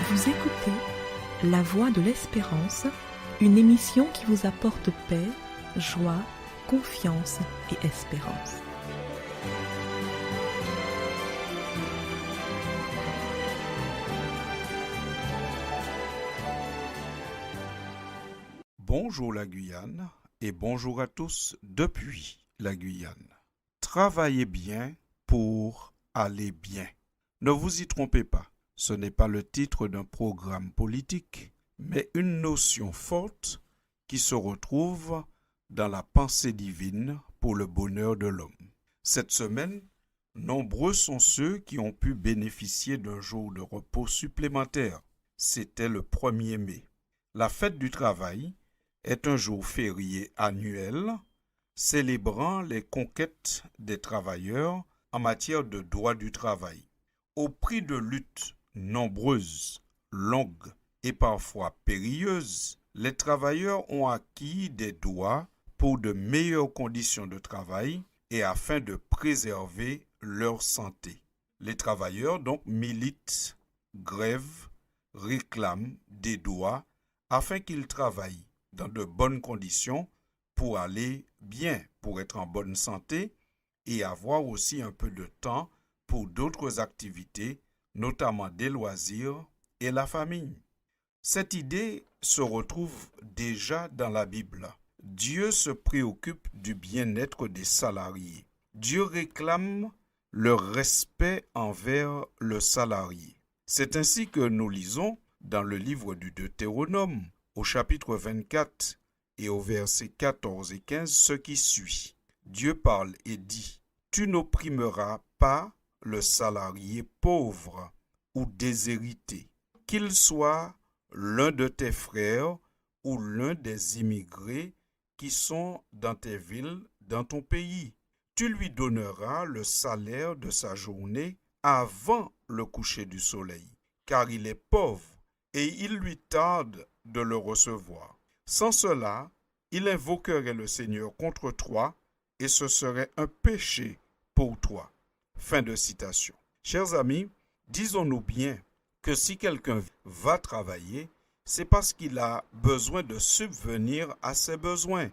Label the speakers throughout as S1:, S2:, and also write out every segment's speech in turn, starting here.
S1: Vous écoutez La Voix de l'Espérance, une émission qui vous apporte paix, joie, confiance et espérance.
S2: Bonjour la Guyane et bonjour à tous depuis la Guyane. Travaillez bien pour aller bien. Ne vous y trompez pas, ce n'est pas le titre d'un programme politique, mais une notion forte qui se retrouve dans la pensée divine pour le bonheur de l'homme. Cette semaine, nombreux sont ceux qui ont pu bénéficier d'un jour de repos supplémentaire. C'était le 1er mai. La fête du travail est un jour férié annuel célébrant les conquêtes des travailleurs en matière de droit du travail. Au prix de luttes nombreuses, longues et parfois périlleuses, les travailleurs ont acquis des droits pour de meilleures conditions de travail et afin de préserver leur santé. Les travailleurs donc militent, grèvent, réclament des droits afin qu'ils travaillent dans de bonnes conditions pour aller bien, pour être en bonne santé et avoir aussi un peu de temps pour d'autres activités, notamment des loisirs et la famille. Cette idée se retrouve déjà dans la Bible. Dieu se préoccupe du bien-être des salariés. Dieu réclame le respect envers le salarié. C'est ainsi que nous lisons dans le livre du Deutéronome, au chapitre 24 et au verset 14 et 15, ce qui suit. Dieu parle et dit : « Tu n'opprimeras pas le salarié pauvre ou déshérité, qu'il soit l'un de tes frères ou l'un des immigrés qui sont dans tes villes, dans ton pays. Tu lui donneras le salaire de sa journée avant le coucher du soleil, car il est pauvre et il lui tarde de le recevoir. Sans cela, il invoquerait le Seigneur contre toi et ce serait un péché pour toi. » Fin de citation. Chers amis, disons-nous bien que si quelqu'un va travailler, c'est parce qu'il a besoin de subvenir à ses besoins.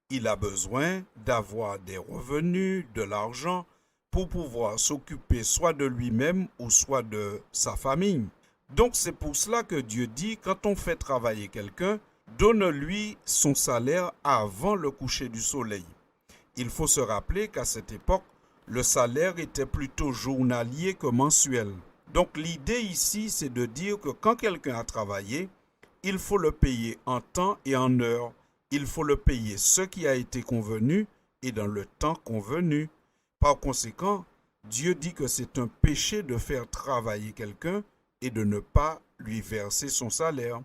S2: Il a besoin d'avoir des revenus, de l'argent, pour pouvoir s'occuper soit de lui-même ou soit de sa famille. Donc c'est pour cela que Dieu dit, quand on fait travailler quelqu'un, donne-lui son salaire avant le coucher du soleil. Il faut se rappeler qu'à cette époque, le salaire était plutôt journalier que mensuel. Donc l'idée ici, c'est de dire que quand quelqu'un a travaillé, il faut le payer en temps et en heure. Il faut le payer ce qui a été convenu et dans le temps convenu. Par conséquent, Dieu dit que c'est un péché de faire travailler quelqu'un et de ne pas lui verser son salaire.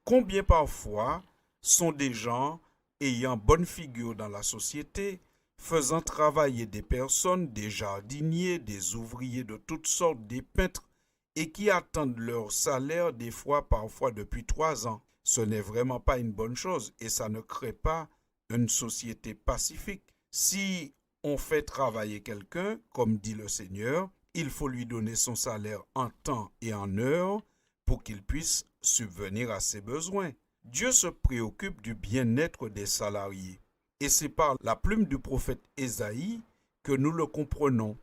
S2: Combien parfois sont des gens ayant bonne figure dans la société, faisant travailler des personnes, des jardiniers, des ouvriers de toutes sortes, des peintres, et qui attendent leur salaire des fois, parfois depuis 3 ans. Ce n'est vraiment pas une bonne chose et ça ne crée pas une société pacifique. Si on fait travailler quelqu'un, comme dit le Seigneur, il faut lui donner son salaire en temps et en heure pour qu'il puisse subvenir à ses besoins. Dieu se préoccupe du bien-être des salariés. Et c'est par la plume du prophète Ésaïe que nous le comprenons.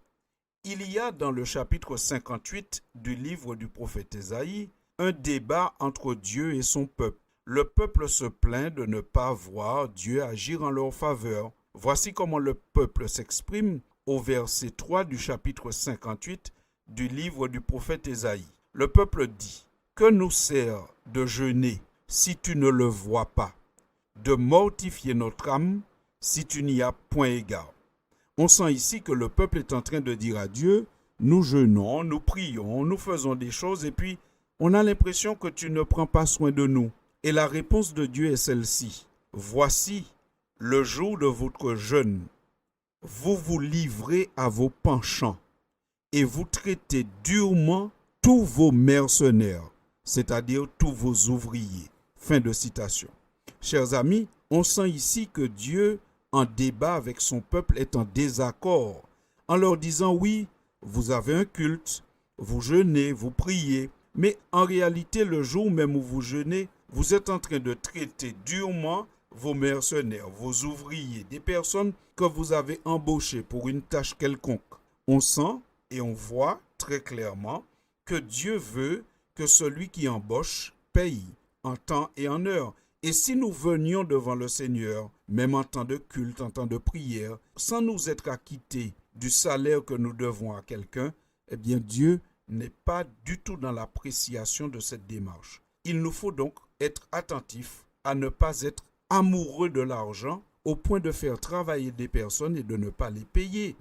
S2: Il y a dans le chapitre 58 du livre du prophète Ésaïe un débat entre Dieu et son peuple. Le peuple se plaint de ne pas voir Dieu agir en leur faveur. Voici comment le peuple s'exprime au verset 3 du chapitre 58 du livre du prophète Ésaïe. Le peuple dit : « Que nous sert de jeûner si tu ne le vois pas, de mortifier notre âme si tu n'y as point égard. » On sent ici que le peuple est en train de dire à Dieu : nous jeûnons, nous prions, nous faisons des choses et puis on a l'impression que tu ne prends pas soin de nous. Et la réponse de Dieu est celle-ci : voici le jour de votre jeûne. Vous vous livrez à vos penchants et vous traitez durement tous vos mercenaires, c'est-à-dire tous vos ouvriers. Fin de citation. Chers amis, on sent ici que Dieu, en débat avec son peuple, est en désaccord, en leur disant : oui, vous avez un culte, vous jeûnez, vous priez, Mais en réalité, le jour même où vous jeûnez, vous êtes en train de traiter durement vos mercenaires, vos ouvriers, des personnes que vous avez embauchées pour une tâche quelconque. On sent et on voit très clairement que Dieu veut que celui qui embauche paye en temps et en heure. Et si nous venions devant le Seigneur, même en temps de culte, en temps de prière, sans nous être acquittés du salaire que nous devons à quelqu'un, eh bien Dieu n'est pas du tout dans l'appréciation de cette démarche. Il nous faut donc être attentifs à ne pas être amoureux de l'argent au point de faire travailler des personnes et de ne pas les payer.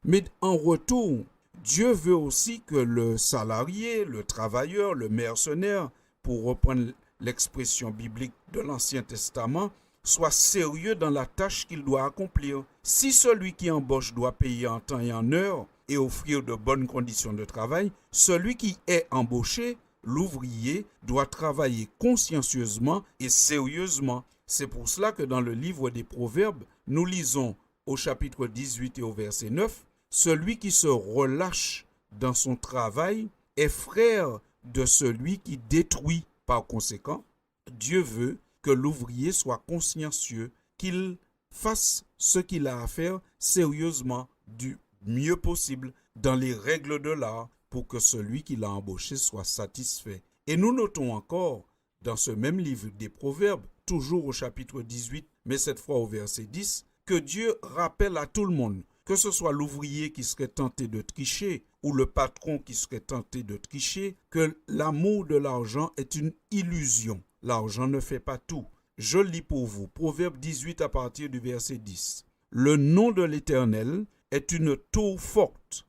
S2: Mais en retour, Dieu veut aussi que le salarié, le travailleur, le mercenaire, pour reprendre l'expression biblique de l'Ancien Testament, soit sérieux dans la tâche qu'il doit accomplir. Si celui qui embauche doit payer en temps et en heure et offrir de bonnes conditions de travail, celui qui est embauché, l'ouvrier, doit travailler consciencieusement et sérieusement. C'est pour cela que dans le livre des Proverbes, nous lisons au chapitre 18 et au verset 9, « Celui qui se relâche dans son travail est frère de celui qui détruit. » Par conséquent, Dieu veut que l'ouvrier soit consciencieux, qu'il fasse ce qu'il a à faire sérieusement, du mieux possible, dans les règles de l'art, pour que celui qui l'a embauché soit satisfait. Et nous notons encore, dans ce même livre des Proverbes, toujours au chapitre 18, mais cette fois au verset 10, que Dieu rappelle à tout le monde, que ce soit l'ouvrier qui serait tenté de tricher ou le patron qui serait tenté de tricher, que l'amour de l'argent est une illusion. L'argent ne fait pas tout. Je lis pour vous, Proverbe 18 à partir du verset 10. « Le nom de l'Éternel est une tour forte.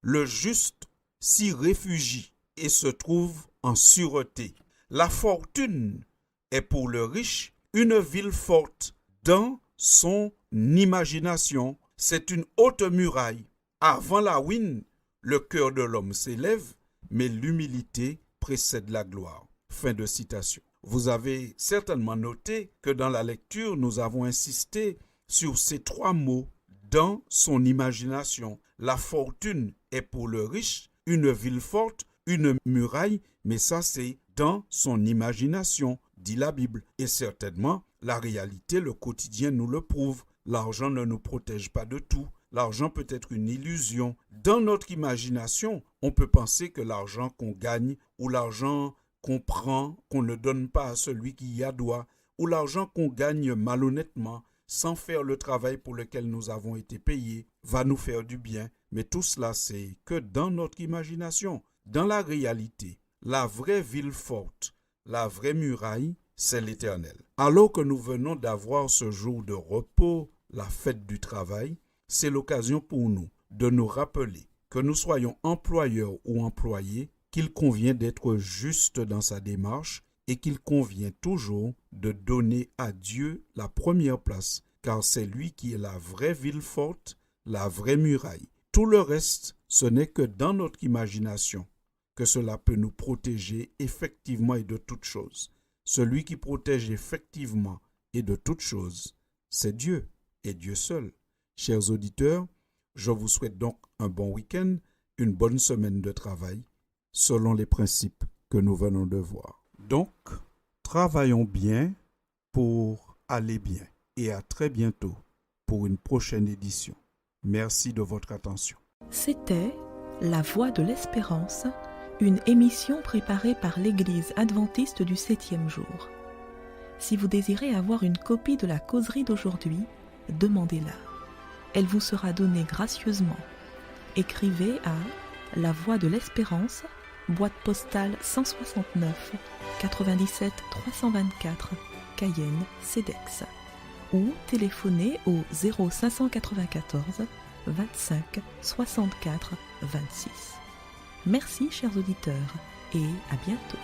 S2: Le juste s'y réfugie et se trouve en sûreté. La fortune est pour le riche une ville forte dans son imagination. C'est une haute muraille. Avant la ruine, le cœur de l'homme s'élève, mais l'humilité précède la gloire. » Fin de citation. Vous avez certainement noté que dans la lecture, nous avons insisté sur ces trois mots « dans son imagination ». La fortune est pour le riche une ville forte, une muraille, mais ça c'est dans son imagination, dit la Bible. Et certainement, la réalité, le quotidien nous le prouve. L'argent ne nous protège pas de tout. L'argent peut être une illusion. Dans notre imagination, on peut penser que l'argent qu'on gagne ou l'argent qu'on prend, qu'on ne donne pas à celui qui y a droit, ou l'argent qu'on gagne malhonnêtement, sans faire le travail pour lequel nous avons été payés, va nous faire du bien. Mais tout cela, c'est que dans notre imagination. Dans la réalité, la vraie ville forte, la vraie muraille, c'est l'Éternel. Alors que nous venons d'avoir ce jour de repos, la fête du travail, c'est l'occasion pour nous de nous rappeler que nous soyons employeurs ou employés, qu'il convient d'être juste dans sa démarche et qu'il convient toujours de donner à Dieu la première place, car c'est lui qui est la vraie ville forte, la vraie muraille. Tout le reste, ce n'est que dans notre imagination que cela peut nous protéger effectivement et de toutes choses. Celui qui protège effectivement et de toutes choses, c'est Dieu et Dieu seul. Chers auditeurs, je vous souhaite donc un bon week-end, une bonne semaine de travail, selon les principes que nous venons de voir. Donc, travaillons bien pour aller bien et à très bientôt pour une prochaine édition. Merci de votre attention.
S1: C'était La Voix de l'Espérance, une émission préparée par l'Église adventiste du 7e jour. Si vous désirez avoir une copie de la causerie d'aujourd'hui, demandez-la. Elle vous sera donnée gracieusement. Écrivez à La Voix de l'Espérance, boîte postale 169 97 324, Cayenne, CEDEX, ou téléphonez au 0594 25 64 26. Merci chers auditeurs et à bientôt.